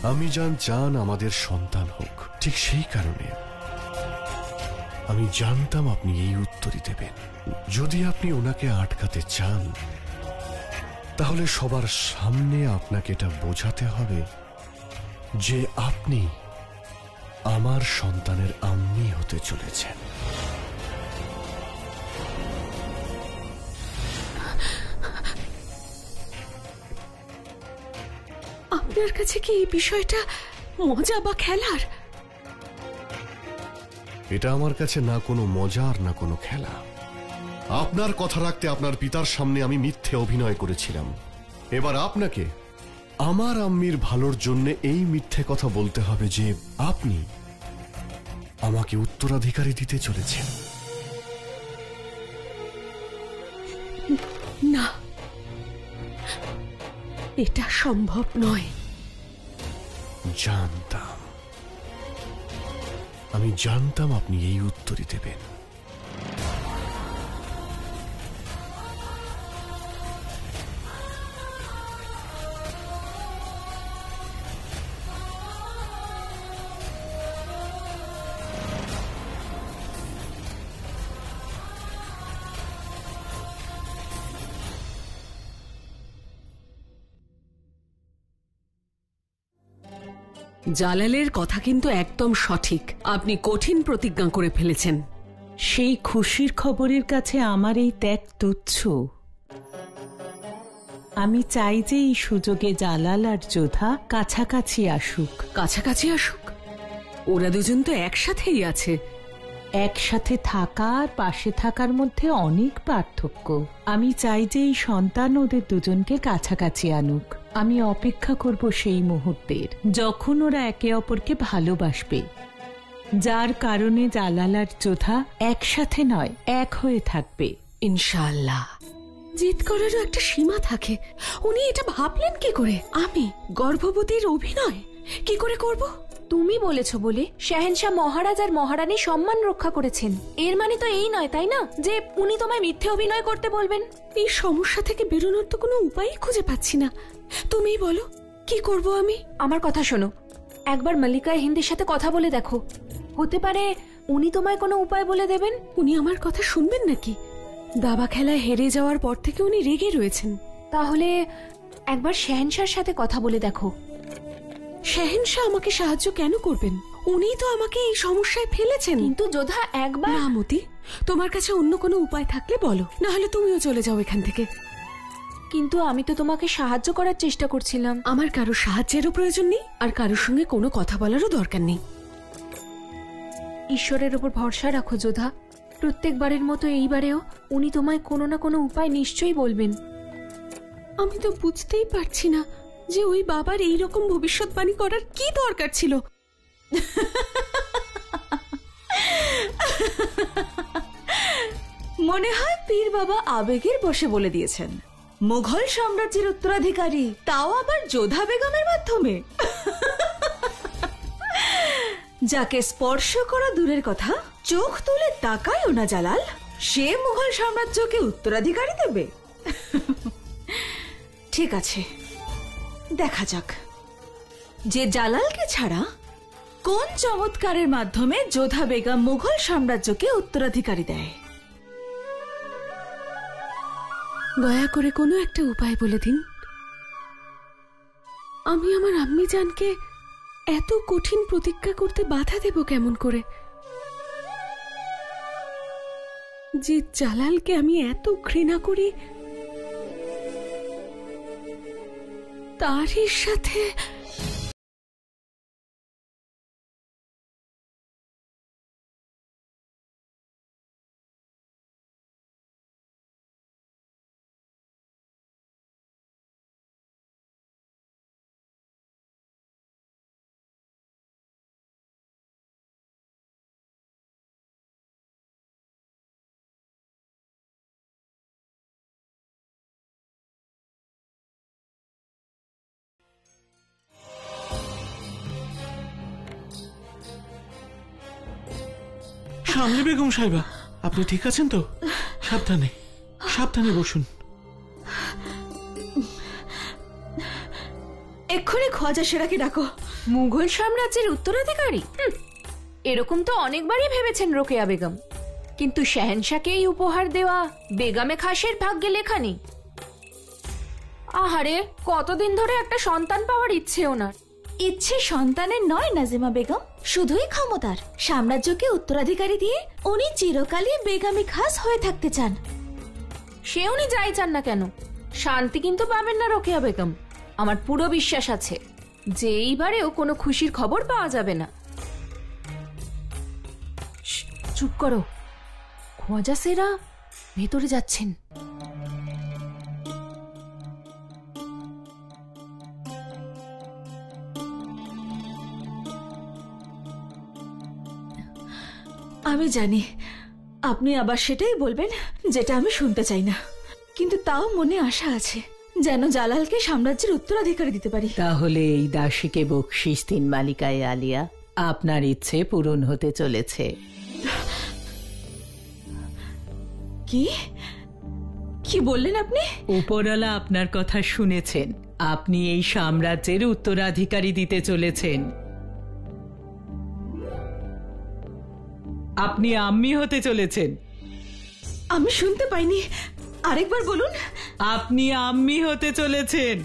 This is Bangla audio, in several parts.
আমি চান আমাদের সন্তান হোক, ঠিক সেই কারণে আমি জানতাম আপনি এই উত্তরই দেবেন। যদি আপনি ওনাকে আটকাতে চান তাহলে সবার সামনে আপনাকে এটা বোঝাতে হবে যে আপনি আমার সন্তানের আম্মি হতে চলেছেন। আপনার কাছে কি এই বিষয়টা মজা বা খেলার? এটা আমার কাছে না কোনো মজার না কোনো খেলা। আপনার কথা রাখতে আপনার পিতার সামনে আমি মিথ্যে অভিনয় করেছিলাম। এবার আপনাকে আমার আম্মির ভালোর জন্য এই মিথ্যে কথা বলতে হবে যে আপনি আমাকে উত্তরাধিকারী দিতে চলেছেন। না, এটা সম্ভব নয়। আমি জানতাম আপনি এই উত্তরই দেবেন। জালালের কথা কিন্তু একদম সঠিক। আপনি কঠিন প্রতিজ্ঞা করে ফেলেছেন। সেই খুশির খবরের কাছে আমার এই ত্যাগ তুচ্ছ। আমি চাই যে এই সুযোগে জালাল আর যোধা কাছাকাছি আসুক। কাছাকাছি আসুক? ওরা দুজন তো একসাথেই আছে। একসাথে থাকা আর পাশে থাকার মধ্যে অনেক পার্থক্য। আমি চাই যে এই সন্তান ওদের দুজনকে কাছাকাছি আনুক। আমি অপেক্ষা করব সেই মুহূর্তের, যখন ওরা একে অপরকে ভালোবাসবে, যার কারণে জালাল আর যোধা একসাথে নয়, এক হয়ে থাকবে ইনশাআল্লাহ। জিদ করারও একটা সীমা থাকে। উনি এটা ভাবলেন কি করে? আমি গর্ভবতীর অভিনয় কি করে করব? তুমি বলেছ বলে শাহেনশাহ মহারাজ আর মহারানী সম্মান রক্ষা করেছেন। এর মানে তো এই নয়, তাই না, যে উনি তোমায় মিথ্যে অভিনয় করতে বলবেন? এই সমস্যা থেকে বেরোনোর তো কোনো উপায়ই খুঁজে পাচ্ছি না। তুমিই বলো, কি করব আমি? আমার কথা শোনো, একবার মল্লিকা হিন্দের সাথে কথা বলে দেখো। হতে পারে উনি তোমায় কোনো উপায় বলে দেবেন। উনি আমার কথা শুনবেন নাকি? দাবা খেলায় হেরে যাওয়ার পর থেকে উনি রেগে রয়েছেন। তাহলে একবার শাহেনশাহর সাথে কথা বলে দেখো। শাহেনশাহ আমাকে সাহায্য কেন করবেন? উনি তো আমাকে এই সমস্যায় ফেলেছেন। কিন্তু যোধা একবার। না মতি, তোমার কাছে অন্য কোনো উপায় থাকলে বলো, না হলে তুমিও চলে যাও এখান থেকে। কিন্তু আমি তো তোমাকে সাহায্য করার চেষ্টা করছিলাম। আমার কারো সাহায্যেরও প্রয়োজন নেই, আর কারোর সঙ্গে কোনো কথা বলারও দরকার নেই। ঈশ্বরের উপর ভরসা রাখো যোধা। প্রত্যেকবারের মতো এইবারেও উনি তোমায় কোনো না কোনো উপায় নিশ্চয়ই বলবেন। আমি তো বুঝতেই পারছি না যে ওই বাবার এইরকম ভবিষ্যৎবাণী করার কি দরকার ছিল। মনে হয় পীর বাবা আবেগের বশে বলে দিয়েছেন মুঘল সাম্রাজ্যের উত্তরাধিকারী, তাও আবার যোধা বেগমের মাধ্যমে। যাকে স্পর্শ করা দূরের কথা, চোখ তুলে তাকায়ও না জালাল, সে মুঘল সাম্রাজ্যকে উত্তরাধিকারী দেবে। ঠিক আছে, দেখা যাক যে জালালকে ছাড়া কোন চমৎকারের মাধ্যমে যোধা বেগম মুঘল সাম্রাজ্যকে উত্তরাধিকারী দেয়। দয়া করে কোনো একটা উপায় বলে দিন। আমি আমার আম্মি জানকে এত কঠিন প্রতিজ্ঞা করতে বাধা দেব কেমন করে? যে জালালকে আমি এত ঘৃণা করি, তারই সাথে সামনে বেগম সাহেবা, আপনি ঠিক আছেন তো? সাবধানে সাবধানে বসুন। এক্ষুনি খোয়াজা সেরাকে ডাকো। মুঘল সাম্রাজ্যের উত্তরাধিকারী? এরকম তো অনেকবারই ভেবেছেন রোকেয়া বেগম, কিন্তু শাহেনশাকে এই উপহার দেওয়া বেগমে খাসের ভাগ্যে লেখা নেই। আহারে, কতদিন ধরে একটা সন্তান পাওয়ার ইচ্ছে ওনার। ইচ্ছে সন্তানের নয় নাজিমা বেগম, শুধুই ক্ষমতার। সাম্রাজ্যকে উত্তরাধিকারী দিয়ে উনি চিরকালই বেগমে খাস হয়ে থাকতে চান। সে উনি যাই চান না কেন, শান্তি কিন্তু পাবেন না রোকেয়া বেগম। আমার পুরো বিশ্বাস আছে যে এইবারেও কোনো খুশির খবর পাওয়া যাবে না। চুপ করো, খোয়াজা সেরা ভেতরে যাচ্ছেন। আমি জানি আপনি আবার সেটাই বলবেন যেটা আমি শুনতে চাই না, কিন্তু তাও মনে আশা আছে যেন জালালকে সাম্রাজ্যের উত্তরাধিকারী দিতে পারি। তাহলে এই দাসীকে বকশিস দিন মালিকায় আলিয়া, আপনার ইচ্ছে পূরণ হতে চলেছে। কি কি বললেন আপনি? উপরওয়ালা আপনার কথা শুনেছেন, আপনি এই সাম্রাজ্যের উত্তরাধিকারী দিতে চলেছেন। আপনি আম্মি হতে চলেছেন। আমি শুনতে পাইনি, আরেকবার বলুন। আপনি আম্মি হতে চলেছেন।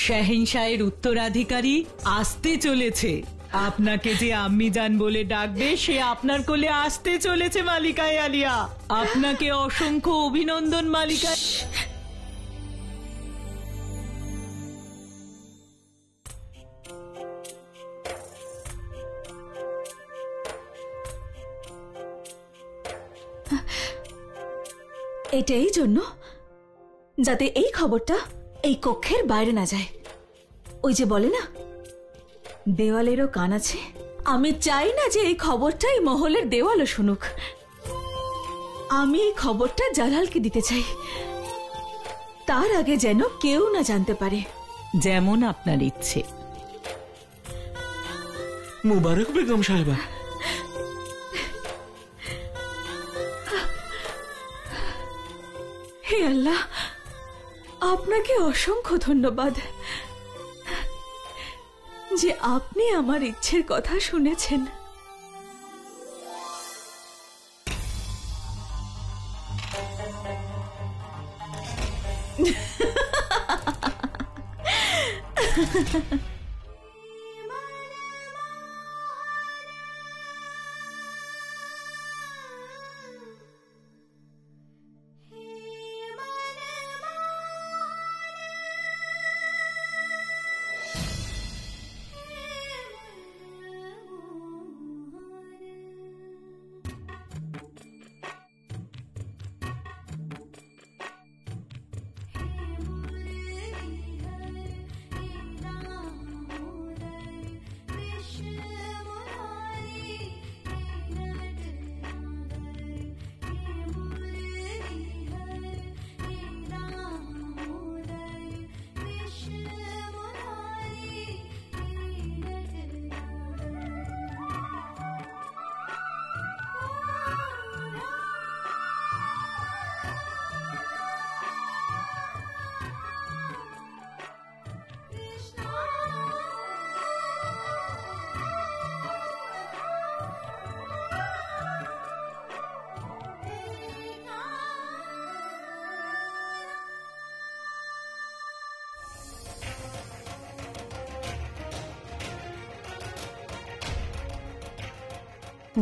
শাহেনশাহের উত্তরাধিকারী আসতে চলেছে। আপনাকে যে আম্মি জান বলে ডাকবে সে আপনার কোলে আসতে চলেছে মালিকায় আলিয়া। আপনাকে অসংখ্য অভিনন্দন মালিকা। এটা এই জন্য যাতে এই খবরটা এই কক্ষের বাইরে না যায়। ওই যে বলে না, দেওয়ালেরও কান আছে। আমি চাই না যে এই খবরটা এই মহলের দেওয়ালও শুনুক। আমি এই খবরটা জালালকে দিতে চাই, তার আগে যেন কেউ না জানতে পারে। যেমন আপনার ইচ্ছে। মুবারক বেগম সাহেবা। হে আল্লাহ, আপনাকে অসংখ্য ধন্যবাদ যে আপনি আমার ইচ্ছের কথা শুনেছেন।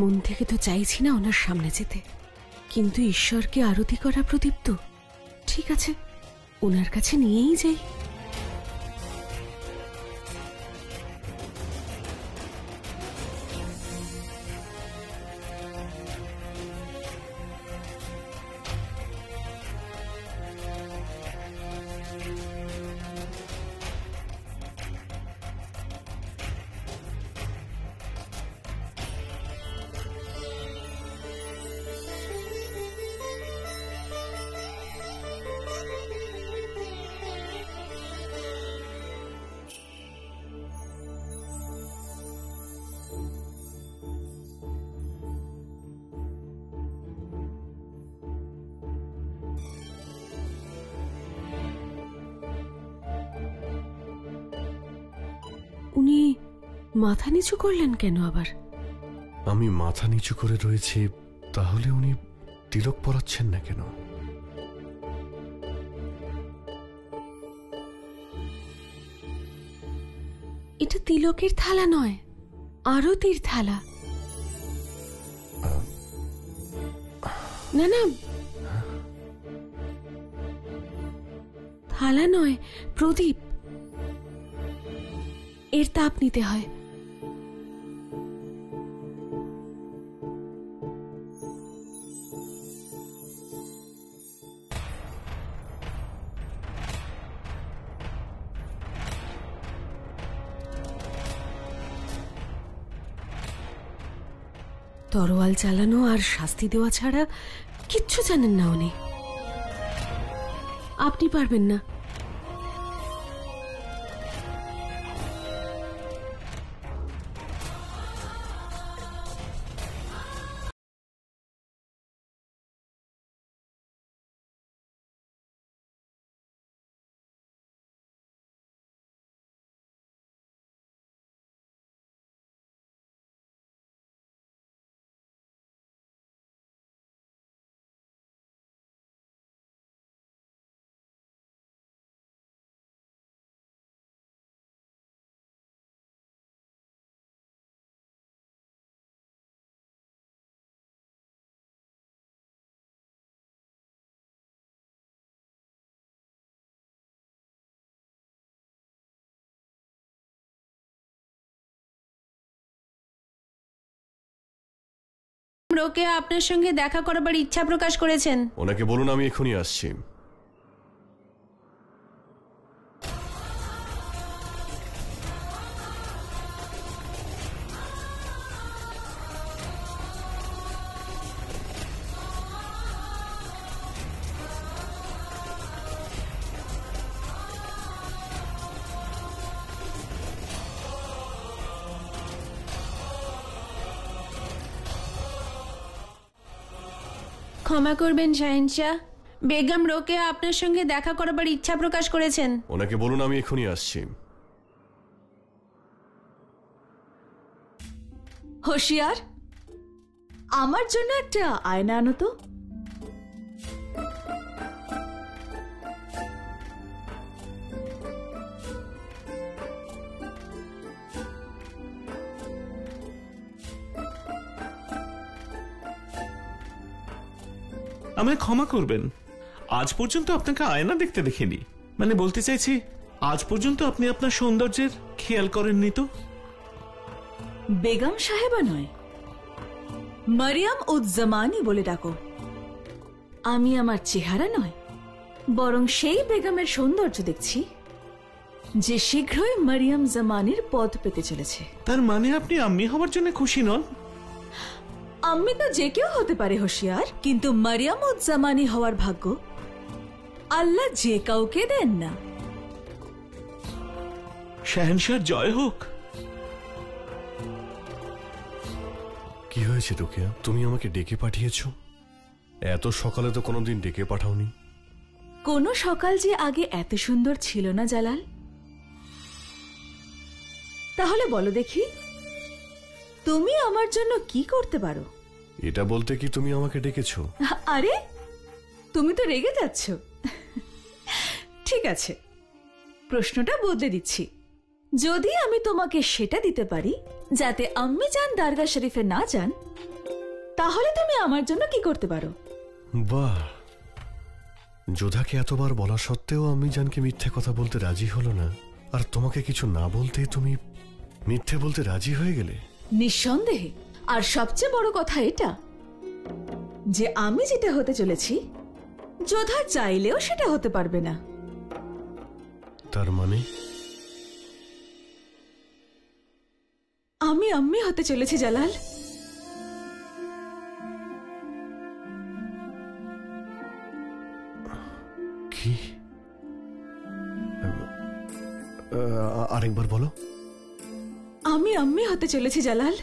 মন থেকে তো চাইছি না ওনার সামনে যেতে, কিন্তু ঈশ্বরকে আরতি করা প্রদীপ তো ঠিক আছে, ওনার কাছে নিয়েই যাই। উনি মাথা নিচু করলেন কেন আবার? আমি মাথা নিচু করে রয়েছি, তাহলে উনি তিলক পরাচ্ছেন না কেন? এটা তিলকের থালা নয়, আরতির থালা। না না, থালা নয়, প্রদীপ। এর তাপ নিতে হয়। তরোয়াল চালানো আর শাস্তি দেওয়া ছাড়া কিচ্ছু জানেন না উনি। আপনি পারবেন না। রোকেয়া আপনার সঙ্গে দেখা করাবার ইচ্ছা প্রকাশ করেছেন। ওনাকে বলুন আমি এখনই আসছি। ক্ষমা করবেন শাহেনশাহ, বেগম রোকেয়া আপনার সঙ্গে দেখা করাবার ইচ্ছা প্রকাশ করেছেন। ওনাকে বলুন আমি এখনই আসছি। হোশিয়ার, আমার জন্য একটা আয়না আনো তো। আমায় ক্ষমা করবেন, আজ পর্যন্ত আপনাকে আয়না দেখতে দেখিনি। মানে বলতে চাইছি, আজ পর্যন্ত আপনি আপনার সৌন্দর্যের খেয়াল করেননি তো? বেগম সাহেবা নয়, মারিয়াম উজ জামানি বলে ডাকো। আমি আমার চেহারা নয়, বরং সেই বেগমের সৌন্দর্য দেখছি যে শীঘ্রই মারিয়াম জামানির পদ পেতে চলেছে। তার মানে আপনি আম্মি হওয়ার জন্য খুশি নন? আম্মি তো যে কেউ হতে পারে হোশিয়ার, কিন্তু মারিয়াম উজ জামানি হওয়ার ভাগ্য আল্লাহ যে কাউকে দেন না। শাহেনশাহ জয় হোক। কি হয়েছে রোকেয়া, তুমি আমাকে ডেকে পাঠিয়েছো? এত সকালে তো কোনোদিন ডেকে পাঠাওনি। কোনো সকাল যে আগে এত সুন্দর ছিল না জালাল। তাহলে বলো দেখি, তুমি আমার জন্য কি করতে পারো? এটা বলতে কি তুমি আমাকে ডেকেছো? আরে তুমি তো রেগে যাচ্ছ। ঠিক আছে, প্রশ্নটা বদলে দিচ্ছি। যদি আমি তোমাকে সেটা দিতে পারি যাতে আম্মি জান দারগা শরীফে না যান, তাহলে তুমি আমার জন্য কি করতে পারো? বাহ, যোধাকে এতবার বলা সত্ত্বেও আমি জানকে মিথ্যে কথা বলতে রাজি হলো না, আর তোমাকে কিছু না বলতে তুমি মিথ্যে বলতে রাজি হয়ে গেলে? নিঃসন্দেহে। আর সবচেয়ে বড় কথা এটা যে আমি যেটা হতে চলেছি যোধা চাইলেও সেটা হতে পারবে না। তার মানে আমি আম্মি হতে চলেছি জালাল। কি? আরেকবার বলো। আমি আম্মি হতে চলেছি জালাল।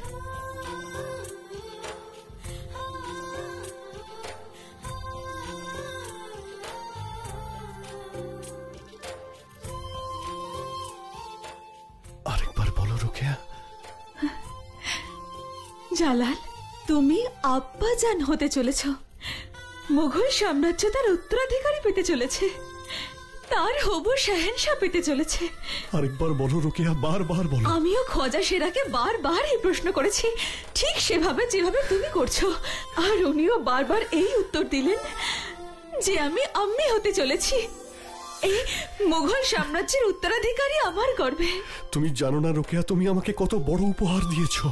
আরেকবার বলো। রোকেয়া? জালাল, তুমি আব্বাজান হতে চলেছ। মুঘল সাম্রাজ্য তার উত্তরাধিকারী পেতে চলেছে, তার হবু শাহেনশাহ পেতে চলেছে। আরেকবার বলো রোকেয়া, বারবার বলো। আমিও খোজা সেরাকে বারবার এই প্রশ্ন করেছি, ঠিক সেভাবে যেভাবে তুমি করছো, আর উনিও বারবার এই উত্তর দিলেন যে আমি আম্মি হতে চলেছি। এই মুঘল সাম্রাজ্যের উত্তরাধিকারী আমার গর্বে। তুমি জানো না রোকেয়া, তুমি আমাকে কত বড় উপহার দিয়েছো।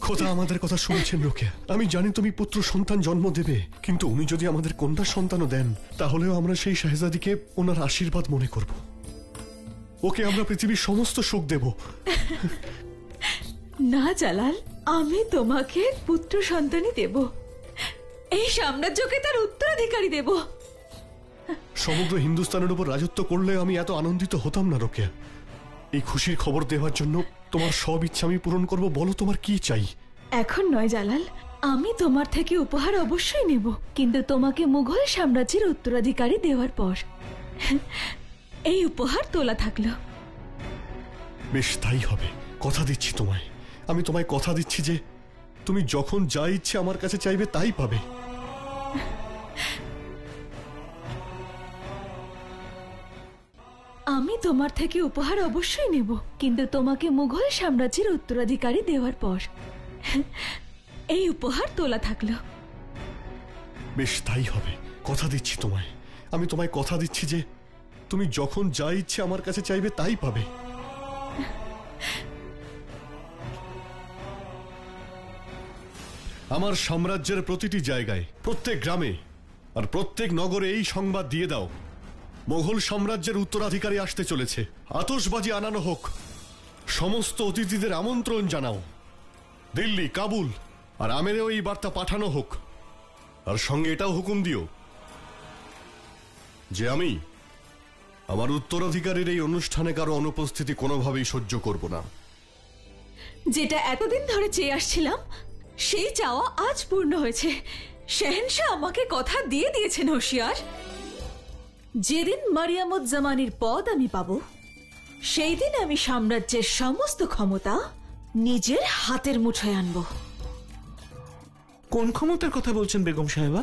খোদা আমাদের কথা শুনেছেন রোকেয়া। আমি জানি তুমি পুত্র সন্তান জন্ম দেবে, কিন্তু উনি যদি আমাদের কন্যা সন্তানও দেন, তাহলেও আমরা সেই শাহজাদিকে ওনার আশীর্বাদ মনে করব। ওকে আমরা পৃথিবীর সমস্ত সুখ দেব। না জালাল, আমি তোমাকে পুত্র সন্তানই দেব, এই সাম্রাজ্যকে তার উত্তরাধিকারী দেব। সমগ্র হিন্দুস্তানের উপর রাজত্ব করলে আমি এত আনন্দিত হতাম না রোকেয়া। এই খুশির খবর দেওয়ার জন্য তোমার সব ইচ্ছা আমি পূরণ করব। বলো তোমার কি চাই? এখন নয় জালাল, আমি তোমার থেকে উপহার অবশ্যই নেব, কিন্তু তোমাকে মুঘল সাম্রাজ্যের উত্তরাধিকারী দেওয়ার পর। এই উপহার তোলা থাকলো। বেশ, তাই হবে। কথা দিচ্ছি তোমায়, আমি তোমায় কথা দিচ্ছি যে তুমি যখন যা ইচ্ছে আমার কাছে চাইবে তাই পাবে। আমি তোমার থেকে উপহার অবশ্যই নেব, কিন্তু তোমাকে মুঘল সাম্রাজ্যের উত্তরাধিকারী দেওয়ার পর। এই উপহার তোলা থাকলো। বেশ, তাই হবে। কথা দিচ্ছি তোমায়, আমি তোমায় কথা দিচ্ছি যে তুমি যখন যা ইচ্ছে আমার কাছে চাইবে তাই পাবে। আমার সাম্রাজ্যের প্রতিটি জায়গায়, প্রত্যেক গ্রামে আর প্রত্যেক নগরে এই সংবাদ দিয়ে দাও, মোগল সাম্রাজ্যের উত্তরাধিকারী আসতে চলেছে। আতশবাজি আনানো হোক, সমস্ত অতিথিদের আমন্ত্রণ জানাও। দিল্লি, কাবুল আর আমেরেও এই বার্তা পাঠানো হোক। আর সঙ্গে এটাও হুকুম দিও যে আমি আমার উত্তরাধিকারীর এই অনুষ্ঠানে কারো অনুপস্থিতি কোনোভাবেই সহ্য করব না। যেটা এতদিন ধরে চেয়ে আসছিলাম, সেই চাওয়া আজ পূর্ণ হয়েছে। শাহেনশাহ আমাকে কথা দিয়ে দিয়েছেন হুঁশিয়ার, যেদিন মারিয়ামুজ্জামানির পদ আমি পাবো, সেই দিন আমি সাম্রাজ্যের সমস্ত ক্ষমতা নিজের হাতের মুঠোয় আনব। কোন ক্ষমতার কথা বলছেন বেগম সাহেবা?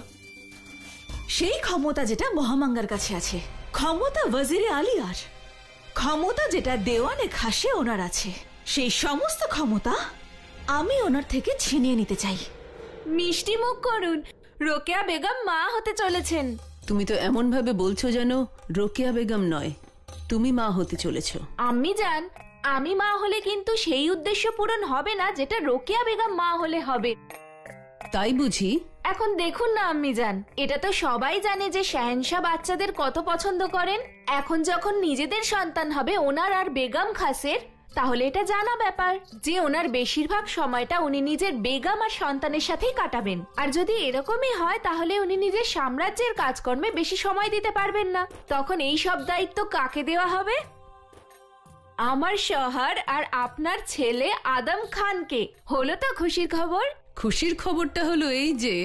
সেই ক্ষমতা যেটা মহামাঙ্গার কাছে আছে, ক্ষমতা ওয়াজিরে আলিয়ার, ক্ষমতা যেটা দেওয়ানে খাসে ওনার আছে, সেই সমস্ত ক্ষমতা আমি ওনার থেকে ছিনিয়ে নিতে চাই। মিষ্টি মুখ করুন, রোকেয়া বেগম মা হতে চলেছেন। তুমি তো এমন ভাবে বলছো যেন রোকেয়া বেগম নয়, তুমি মা হতে চলেছো। আম্মি জান, আমি মা হলে কিন্তু সেই উদ্দেশ্য পূরণ হবে না যেটা রোকেয়া বেগম মা হলে হবে। তাই বুঝি? এখন দেখুন না আম্মি জান, এটা তো সবাই জানে যে শাহেনশাহ বাচ্চাদের কত পছন্দ করেন। এখন যখন নিজেদের সন্তান হবে ওনার আর বেগম খাসের, তাহলে এটা জানা ব্যাপার যে ওনার বেশিরভাগ সময়টা উনি নিজের বেগম আর সন্তানের সাথেই কাটাবেন। আর যদি এরকমই হয় তাহলে উনি নিজের সাম্রাজ্যের কাজকর্মে বেশি সময় দিতে পারবেন না। তখন এই সব দায়িত্ব কাকে দেওয়া হবে? আমার শহর আর আপনার ছেলে আদম খানকে। হলো তো খুশির খবর? খুশির খবরটা হলো এই যে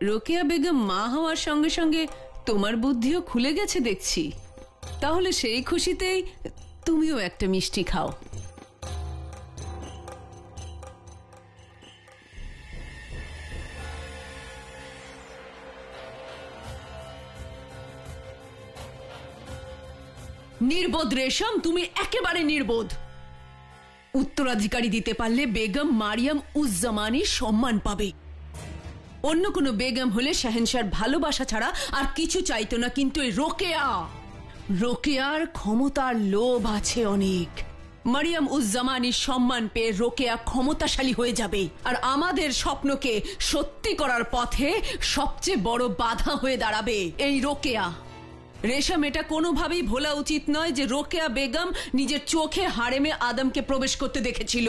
রোকেয়া বেগম মা হওয়ার সঙ্গে সঙ্গে তোমার বুদ্ধিও খুলে গেছে দেখছি। তাহলে সেই খুশিতেই তুমিও একটা মিষ্টি খাও। নির্বোধ রেশম, তুমি একেবারে নির্বোধ। উত্তরাধিকারী দিতে পারলে বেগম মারিয়াম উজ জামানির সম্মান পাবে। অন্য কোনো বেগম হলে শাহেনশাহর ভালোবাসা ছাড়া আর কিছু চাইতো না, কিন্তু এই রোকেয়ার ক্ষমতার লোভ আছে অনেক। মারিয়াম উজ জামানির সম্মান পেয়ে রোকেয়া ক্ষমতাশালী হয়ে যাবে, আর আমাদের স্বপ্নকে সত্যি করার পথে সবচেয়ে বড় বাধা হয়ে দাঁড়াবে এই রোকেয়া। রেশম, এটা কোনোভাবেই ভোলা উচিত নয় যে রোকেয়া বেগম নিজের চোখে হারেমে আদমকে প্রবেশ করতে দেখেছিল।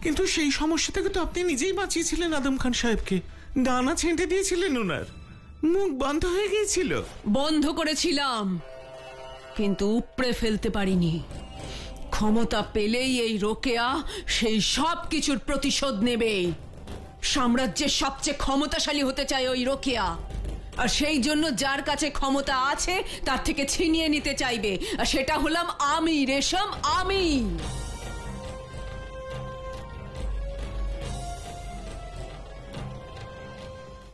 কিন্তু সেই সমস্যা থেকে তো আপনি নিজেই বাঁচিয়েছিলেন আদম খান সাহেবকে। ডানা ছেঁটে দিয়েছিলেন, ওনার মুখ বন্ধ হয়ে গিয়েছিল। বন্ধ করেছিলাম, কিন্তু উপড়ে ফেলতে পারিনি। ক্ষমতা পেলেই এই রোকেয়া সেই সব কিছুর প্রতিশোধ নেবে। সাম্রাজ্যের সবচেয়ে ক্ষমতাশালী হতে চায় ওই রোকেয়া। আর সেই জন্য যার কাছে ক্ষমতা আছে তার থেকে ছিনিয়ে নিতে চাইবে, আর সেটা হলাম আমি রেশম, আমি।